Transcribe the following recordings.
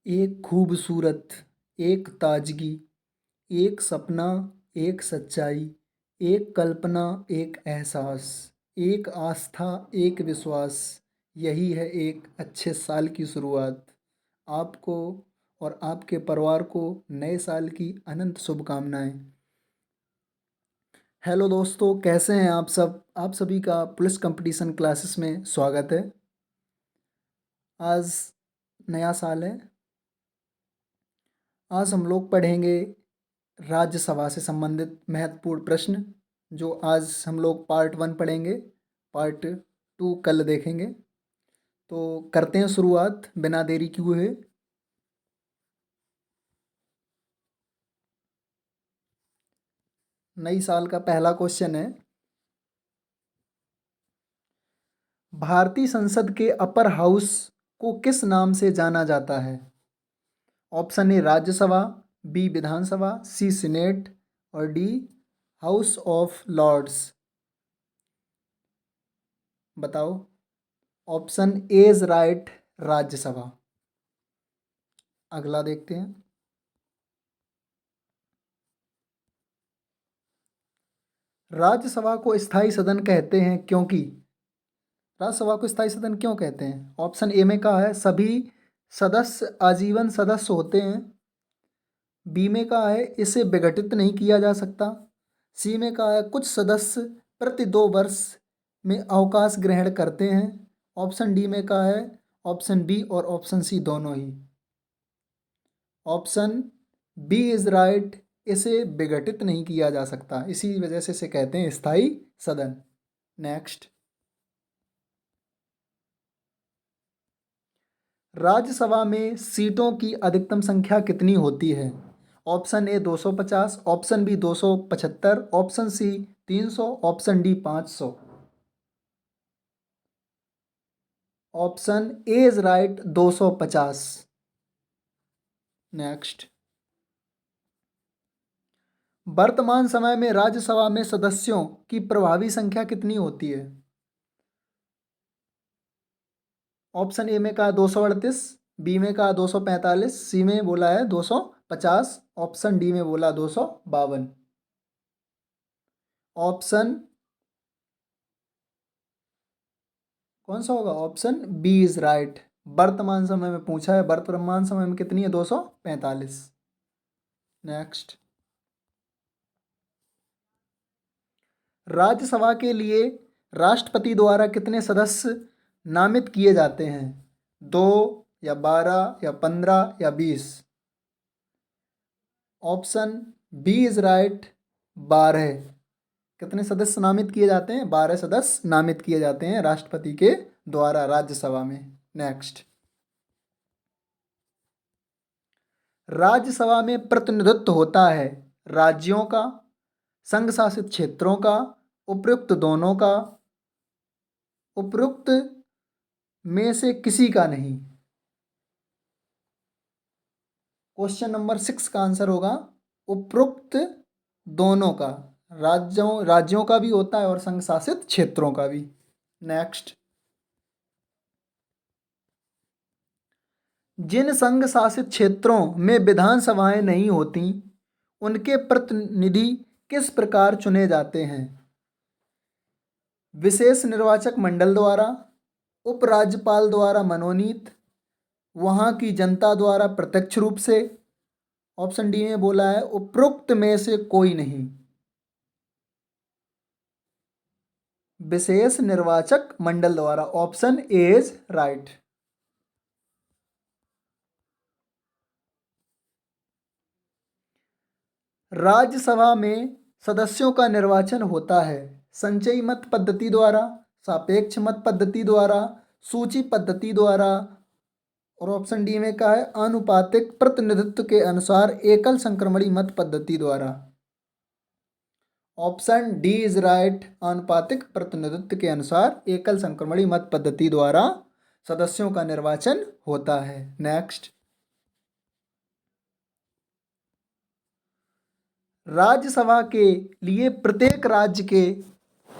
एक खूबसूरत, एक ताजगी, एक सपना, एक सच्चाई, एक कल्पना, एक एहसास, एक आस्था, एक विश्वास। यही है एक अच्छे साल की शुरुआत। आपको और आपके परिवार को नए साल की अनंत शुभकामनाएं। हेलो दोस्तों, कैसे हैं आप सब? आप सभी का पुलिस कंपटीशन क्लासेस में स्वागत है। आज नया साल है। आज हम लोग पढ़ेंगे राज्यसभा से संबंधित महत्वपूर्ण प्रश्न, जो आज हम लोग पार्ट 1 पढ़ेंगे, पार्ट 2 कल देखेंगे। तो करते हैं शुरुआत बिना देरी किए हुए। नई साल का पहला क्वेश्चन है, भारतीय संसद के अपर हाउस को किस नाम से जाना जाता है? Option A Rajya Sabha, B Vidhan Sabha, C senate और डी हाउस ऑफ लॉर्ड्स। बताओ। Option A is right, Rajya Sabha. अगला देखते हैं। राज्यसभा को स्थायी सदन कहते हैं क्योंकि। राज्यसभा को स्थायी सदन क्यों कहते हैं? ऑप्शन ए में कहा है सभी सदस्य आजीवन सदस्य होते हैं। बी में कहा है इसे विघटित नहीं किया जा सकता। सी में कहा है कुछ सदस्य प्रति 2 वर्ष में अवकाश ग्रहण करते हैं। ऑप्शन डी में कहा है ऑप्शन बी और ऑप्शन सी दोनों ही। ऑप्शन बी इज राइट, इसे विघटित नहीं किया जा सकता, इसी वजह से इसे कहते हैं स्थायी सदन। नेक्स्ट। राज्यसभा में सीटों की अधिकतम संख्या कितनी होती है? Option A 250, option B 275, option C 300, option D 500। Option A is right, 250। Next. वर्तमान समय में राज्यसभा में सदस्यों की प्रभावी संख्या कितनी होती है? ऑप्शन ए में कहा 238, बी में कहा 245, सी में बोला है 250, ऑप्शन डी में बोला 252। ऑप्शन कौन सा होगा? Option B is right. वर्तमान समय में पूछा है, वर्तमान समय में कितनी है? 245। नेक्स्ट। राज्यसभा के लिए राष्ट्रपति द्वारा कितने सदस्य नामित किए जाते हैं? 2 या 12 या 15 या 20? Option B is right, 12। कितने सदस्य नामित किए जाते हैं? 12 सदस्य नामित किए जाते हैं राष्ट्रपति के द्वारा राज्यसभा में। नेक्स्ट। राज्यसभा में प्रतिनिधित्व होता है राज्यों का, संघ शासित क्षेत्रों का, उपयुक्त दोनों का, उपयुक्त में से किसी का नहीं। क्वेश्चन नंबर 6 का आंसर होगा उपयुक्त दोनों का। राज्यों का भी होता है और संघ शासित क्षेत्रों का भी। नेक्स्ट। जिन संघ शासित क्षेत्रों में विधानसभाएं नहीं होती, उनके प्रतिनिधि किस प्रकार चुने जाते हैं? विशेष निर्वाचक मंडल द्वारा, उपराज्यपाल द्वारा मनोनीत, वहां की जनता द्वारा प्रत्यक्ष रूप से। ऑप्शन डी में बोला है उपरोक्त में से कोई नहीं। विशेष निर्वाचक मंडल द्वारा। Option A is right. Rajya Sabha में सदस्यों का निर्वाचन होता है संचयी मत पद्धति द्वारा, सापेक्ष मत पद्धति द्वारा, सूची पद्धति द्वारा और ऑप्शन डी में क्या है आनुपातिक प्रतिनिधित्व के अनुसार एकल संक्रमणी मत पद्धति द्वारा। ऑप्शन डी इज राइट, आनुपातिक प्रतिनिधित्व के अनुसार एकल संक्रमणी मत पद्धति द्वारा सदस्यों का निर्वाचन होता है। नेक्स्ट। राज्यसभा के लिए प्रत्येक राज्य के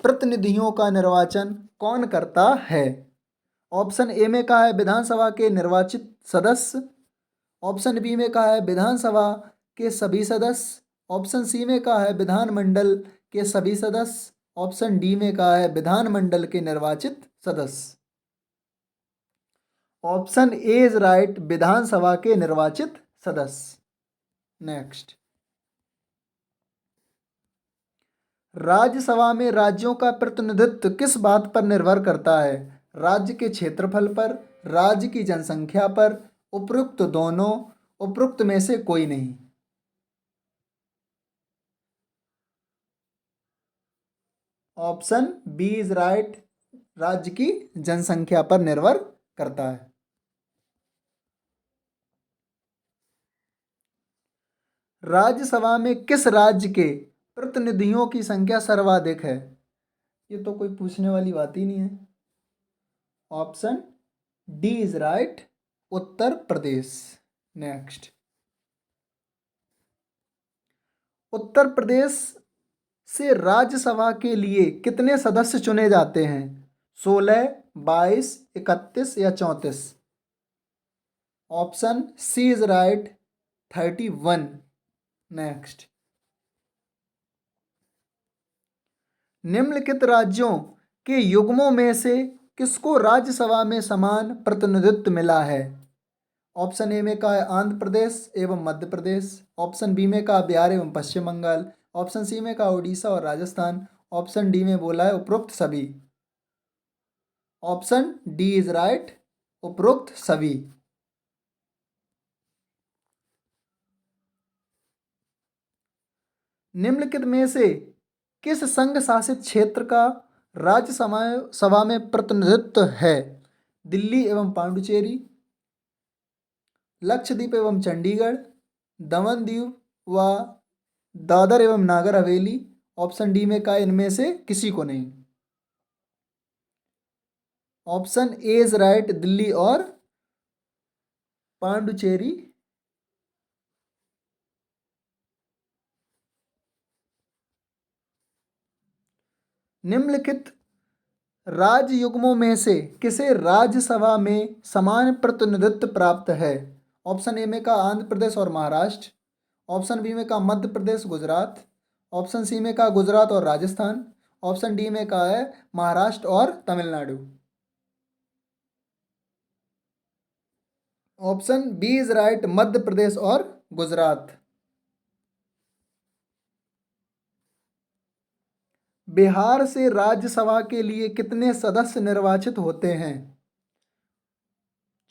प्रतिनिधियों का निर्वाचन कौन करता है? ऑप्शन ए में कहा है विधानसभा के निर्वाचित सदस्य, ऑप्शन बी में कहा है विधानसभा के सभी सदस्य। ऑप्शन सी में कहा है विधानमंडल के सभी सदस्य। ऑप्शन डी में कहा है विधानमंडल के निर्वाचित सदस्य। ऑप्शन ए इज राइट, विधानसभा के निर्वाचित सदस्य। नेक्स्ट, राज्यसभा में राज्यों का प्रतिनिधित्व किस बात पर निर्भर करता है? राज्य के क्षेत्रफल पर, राज्य की जनसंख्या पर, उपरोक्त दोनों, उपरोक्त में से कोई नहीं। ऑप्शन बी इज राइट, राज्य की जनसंख्या पर निर्भर करता है। राज्यसभा में किस राज्य के प्रतिनिधियों की संख्या सर्वाधिक है? ये तो कोई पूछने वाली बात ही नहीं है। Option D is right, Uttar Pradesh. Next, Uttar Pradesh से राज्यसभा के लिए कितने सदस्य चुने जाते हैं? 16, 22, 31 या 34? Option C is right, 31। Next, निम्नलिखित राज्यों के युग्मों में से किसको राज्यसभा में समान प्रतिनिधित्व मिला है? ऑप्शन ए में कहा है आंध्र प्रदेश एवं मध्य प्रदेश। ऑप्शन बी में कहा बिहार एवं पश्चिम बंगाल। ऑप्शन सी में कहा उड़ीसा और राजस्थान। ऑप्शन डी में बोला है उपरोक्त सभी। ऑप्शन डी इज राइट, उपरोक्त सभी। निम्नलिखित में से किस संघ शासित क्षेत्र का राज्यसभा सभा में प्रतिनिधित्व है? दिल्ली एवं पांडुचेरी, लक्षद्वीप एवं चंडीगढ़, दमन दीव व दादर एवं नागर हवेली। ऑप्शन डी में कहा इनमें से किसी को नहीं। Option A is right, Delhi और पांडुचेरी। निम्नलिखित राज्य युग्मों में से किसे राज्यसभा में समान प्रतिनिधित्व प्राप्त है? ऑप्शन ए में कहा आंध्र प्रदेश और महाराष्ट्र। ऑप्शन बी में कहा मध्य प्रदेश गुजरात। ऑप्शन सी में कहा गुजरात और राजस्थान। ऑप्शन डी में कहा है महाराष्ट्र और Tamil Nadu. Option B is right, Madhya Pradesh और गुजरात। बिहार से राज्यसभा के लिए कितने सदस्य निर्वाचित होते हैं?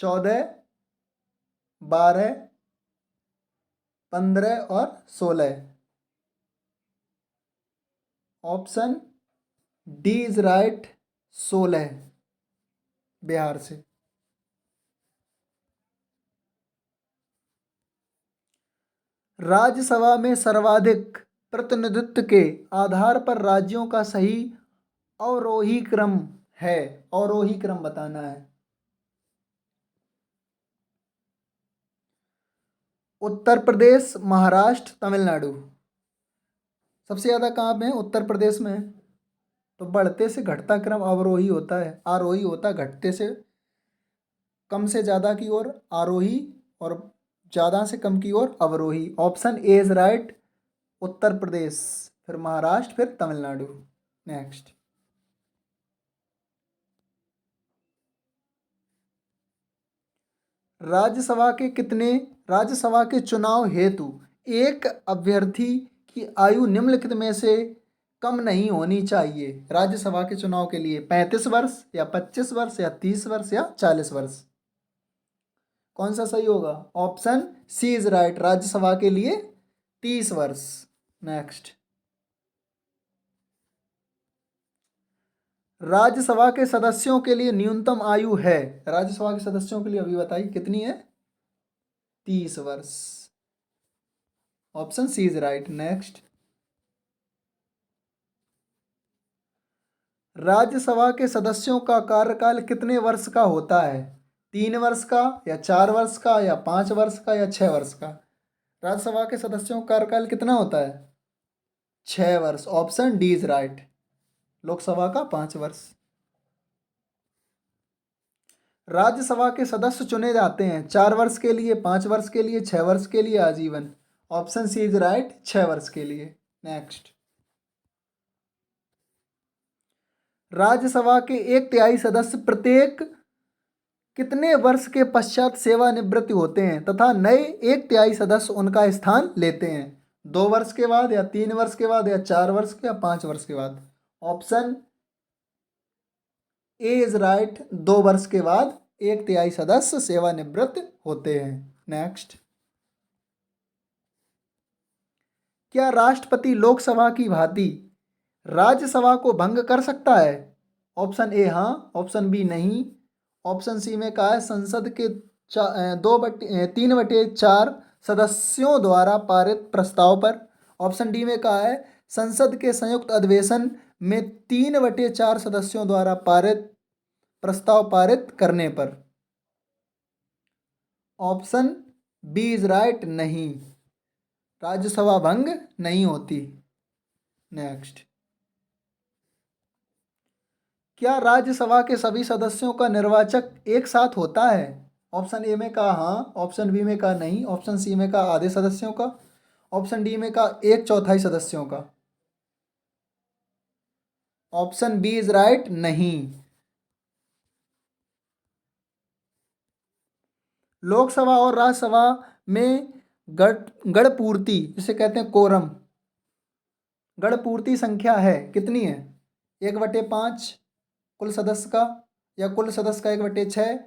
14, 12, 15 और 16। Option D is right, 16 Bihar से। राज्यसभा में सर्वाधिक प्रतिनिधित्व के आधार पर राज्यों का सही अवरोही क्रम है। अवरोही क्रम बताना है। उत्तर प्रदेश, महाराष्ट्र, तमिलनाडु। सबसे ज़्यादा कहाँ पे है? उत्तर प्रदेश में है। तो बढ़ते से घटता क्रम अवरोही होता है, आरोही होता है। घटते से कम से ज़्यादा की ओर आरोही और ज़्यादा से कम की ओर अवरोही। Option A is right, Uttar प्रदेश, फिर महाराष्ट्र, फिर तमिलनाडु। नेक्स्ट, राज्यसभा के चुनाव हेतु एक अभ्यर्थी की आयु निम्नलिखित में से कम नहीं होनी चाहिए? राज्यसभा के चुनाव के लिए 35 वर्ष या 25 वर्ष या 30 वर्ष या 40 वर्ष? कौन सा सही होगा? Option C is right, Rajya Sabha के लिए 30 वर्ष। नेक्स्ट, राज्यसभा के सदस्यों के लिए न्यूनतम आयु है, राज्यसभा के सदस्यों के लिए अभी बताइए कितनी है? 30 वर्ष। Option C is right. Next, Rajya Sabha के सदस्यों का कार्यकाल कितने वर्ष का होता है? 3 वर्ष का या 4 वर्ष का या 5 वर्ष का या 6 वर्ष का? राज्यसभा के सदस्यों का कार्यकाल कितना होता है? 6 वर्ष। Option D is right, Lok Sabha का 5 वर्ष। राज्यसभा के सदस्य चुने जाते हैं 4 वर्ष के लिए, 5 वर्ष के लिए, 6 वर्ष के लिए, आजीवन। ऑप्शन सी इज राइट, 6 वर्ष के लिए। नेक्स्ट, राज्यसभा के 1/3 सदस्य प्रत्येक कितने वर्ष के पश्चात सेवानिवृत्त होते हैं तथा नए 1/3 सदस्य उनका स्थान लेते हैं? 2 वर्ष के बाद, या 3 वर्ष के बाद, या 4 वर्ष के, या 5 वर्ष के बाद? ऑप्शन ए इज राइट, 2 वर्ष के बाद 1/3 सदस्य सेवानिवृत्त होते हैं। नेक्स्ट, क्या राष्ट्रपति लोकसभा की भांति राज्यसभा को भंग कर सकता है? ऑप्शन ए हाँ, ऑप्शन बी नहीं, ऑप्शन सी में कहा है संसद के 3/4 सदस्यों द्वारा पारित प्रस्ताव पर। ऑप्शन डी में कहा है संसद के संयुक्त अधिवेशन में 3/4 सदस्यों द्वारा पारित प्रस्ताव पारित करने पर। ऑप्शन बी इज राइट, नहीं, राज्यसभा भंग नहीं होती। नेक्स्ट, क्या राज्यसभा के सभी सदस्यों का निर्वाचक एक साथ होता है? ऑप्शन ए में कहा हाँ, ऑप्शन बी में कहा नहीं, ऑप्शन सी में कहा आधे सदस्यों का, ऑप्शन डी में कहा 1/4 सदस्यों का। ऑप्शन बी इज राइट, नहीं। लोकसभा और राज्यसभा में गणपूर्ति जिसे कहते हैं कोरम, गणपूर्ति संख्या है कितनी है? 1/5 कुल सदस्य का, या कुल सदस्य का 1/6,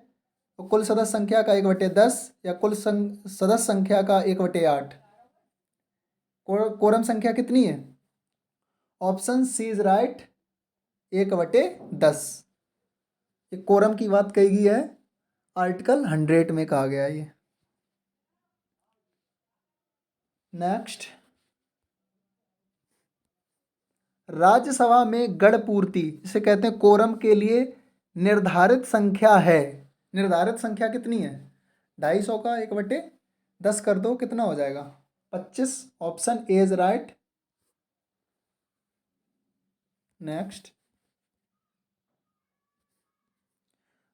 कुल सदस्य संख्या का 1/10, या कुल सदस्य संख्या का 1/8? कोरम संख्या कितनी है? Option C is right, 1/10। ये कोरम की बात कही गई है, आर्टिकल 100 में कहा गया है ये। नेक्स्ट, राज्यसभा में गणपूर्ति जिसे कहते हैं कोरम के लिए निर्धारित संख्या है। निर्धारित संख्या कितनी है? 250 का 1/10 कर दो, कितना हो जाएगा? 25। Option A is right. Next,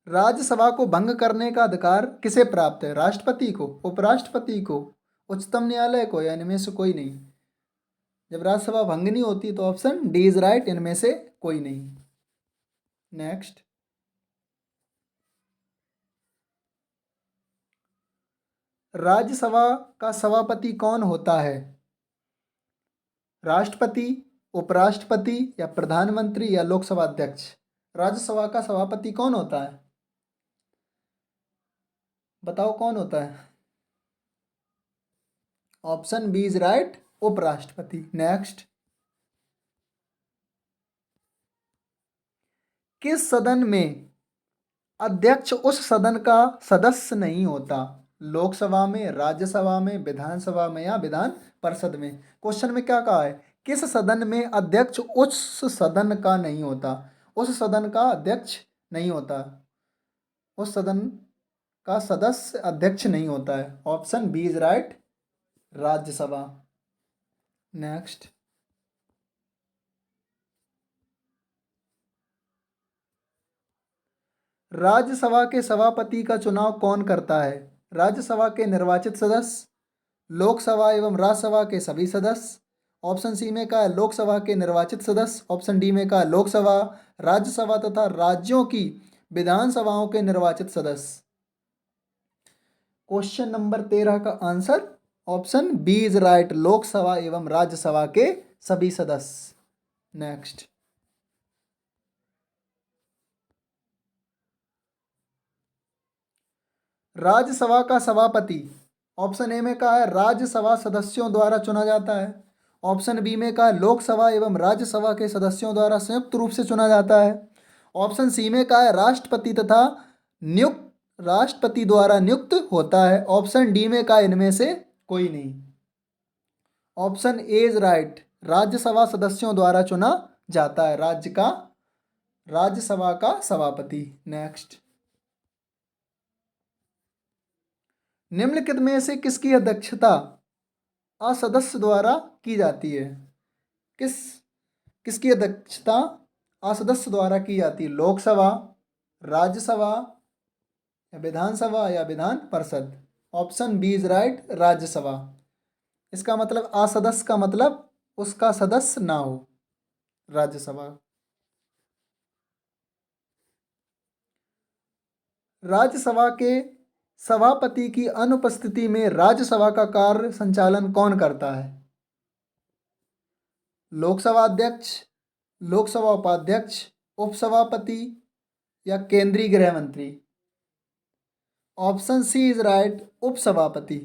Rajya Sabha को भंग करने का अधिकार किसे प्राप्त है? राष्ट्रपति को, उपराष्ट्रपति को, उच्चतम न्यायालय को, या इनमें से कोई नहीं? जब राज्यसभा भंग नहीं होती तो ऑप्शन डी इज राइट, इनमें से कोई नहीं। नेक्स्ट, राज्यसभा का सभापति कौन होता है? राष्ट्रपति, उपराष्ट्रपति, या प्रधानमंत्री, या लोकसभा अध्यक्ष? राज्यसभा का सभापति कौन होता है? बताओ कौन होता है? ऑप्शन बी इज राइट, उपराष्ट्रपति। नेक्स्ट, किस सदन में अध्यक्ष उस सदन का सदस्य नहीं होता? लोकसभा में, राज्यसभा में, विधानसभा में, या विधान परिषद में? क्वेश्चन में क्या कहा है? किस सदन में अध्यक्ष उस सदन का नहीं होता? उस सदन का अध्यक्ष नहीं होता, उस सदन का सदस्य अध्यक्ष नहीं होता है। Option B is right, Rajya Sabha. Next, Rajya Sabha के सभापति का चुनाव कौन करता है? राज्यसभा के निर्वाचित सदस्य, लोकसभा एवं राज्यसभा के सभी सदस्य। ऑप्शन सी में कहा है लोकसभा के निर्वाचित सदस्य, ऑप्शन डी में कहा है लोकसभा, राज्यसभा तथा राज्यों की विधानसभाओं के निर्वाचित सदस्य। क्वेश्चन नंबर 13 का answer option B is right, Lok Sabha एवं राज्यसभा के सभी सदस्य। नेक्स्ट, राज्यसभा का सभापति, ऑप्शन ए में कहा है राज्यसभा सदस्यों द्वारा चुना जाता है, ऑप्शन बी में कहा है लोकसभा एवं राज्यसभा के सदस्यों द्वारा संयुक्त रूप से चुना जाता है, ऑप्शन सी में कहा है राष्ट्रपति द्वारा नियुक्त होता है, ऑप्शन डी में कहा इनमें से कोई नहीं। Option A is right, Rajya Sabha सदस्यों द्वारा चुना जाता है राज्यसभा का सभापति। नेक्स्ट, निम्नलिखित में से किसकी अध्यक्षता असदस्य द्वारा की जाती है? किसकी अध्यक्षता असदस्य द्वारा की जाती है? लोकसभा, राज्यसभा, या विधानसभा या Vidhan Parishad. Option B is right, Rajya Sabha. इसका मतलब असदस्य का मतलब उसका सदस्य ना हो, राज्यसभा। राज्यसभा के सभापति की अनुपस्थिति में राज्यसभा का कार्य संचालन कौन करता है? लोकसभा अध्यक्ष, लोकसभा उपाध्यक्ष, उपसभापति या केंद्रीय गृह मंत्री। ऑप्शन सी इज राइट, उपसभापति।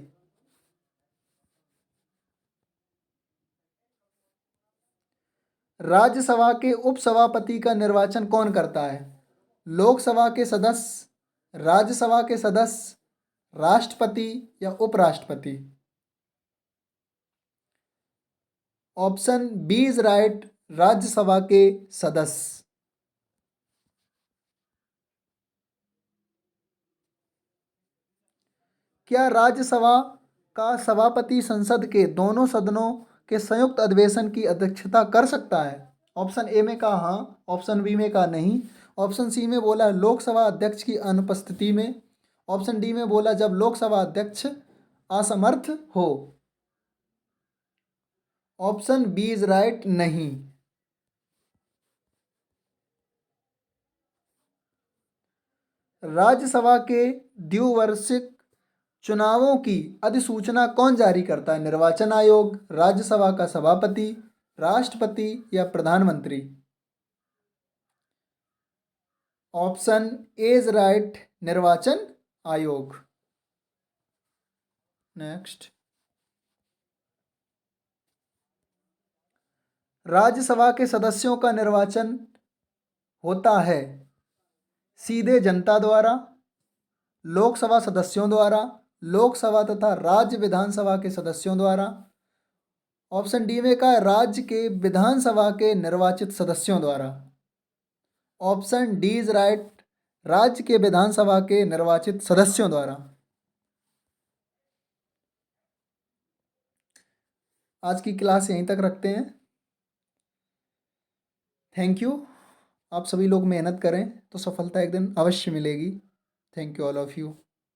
राज्यसभा के उपसभापति का निर्वाचन कौन करता है? लोकसभा के सदस्य, राज्यसभा के सदस्य, राष्ट्रपति या उपराष्ट्रपति। Option B is right, Rajya Sabha के सदस्य। क्या राज्यसभा का सभापति संसद के दोनों सदनों के संयुक्त अधिवेशन की अध्यक्षता कर सकता है? ऑप्शन ए में कहा हाँ, ऑप्शन बी में कहा नहीं, ऑप्शन सी में बोला लोकसभा अध्यक्ष की अनुपस्थिति में, ऑप्शन डी में बोला जब लोकसभा अध्यक्ष असमर्थ हो। ऑप्शन बी इज राइट, नहीं। राज्यसभा के द्विवार्षिक चुनावों की अधिसूचना कौन जारी करता है? निर्वाचन आयोग, राज्यसभा का सभापति, राष्ट्रपति या प्रधानमंत्री। ऑप्शन ए इज राइट, निर्वाचन आयोग। नेक्स्ट, राज्यसभा के सदस्यों का निर्वाचन होता है सीधे जनता द्वारा, लोकसभा सदस्यों द्वारा, लोकसभा तथा राज्य विधानसभा के सदस्यों द्वारा। ऑप्शन डी में का राज्य के विधानसभा के निर्वाचित सदस्यों द्वारा। ऑप्शन डी इज राइट, राज्य के विधानसभा के निर्वाचित सदस्यों द्वारा। आज की क्लास यहीं तक रखते हैं। Thank you. आप सभी लोग मेहनत करें तो सफलता एक दिन अवश्य मिलेगी। Thank you all of you.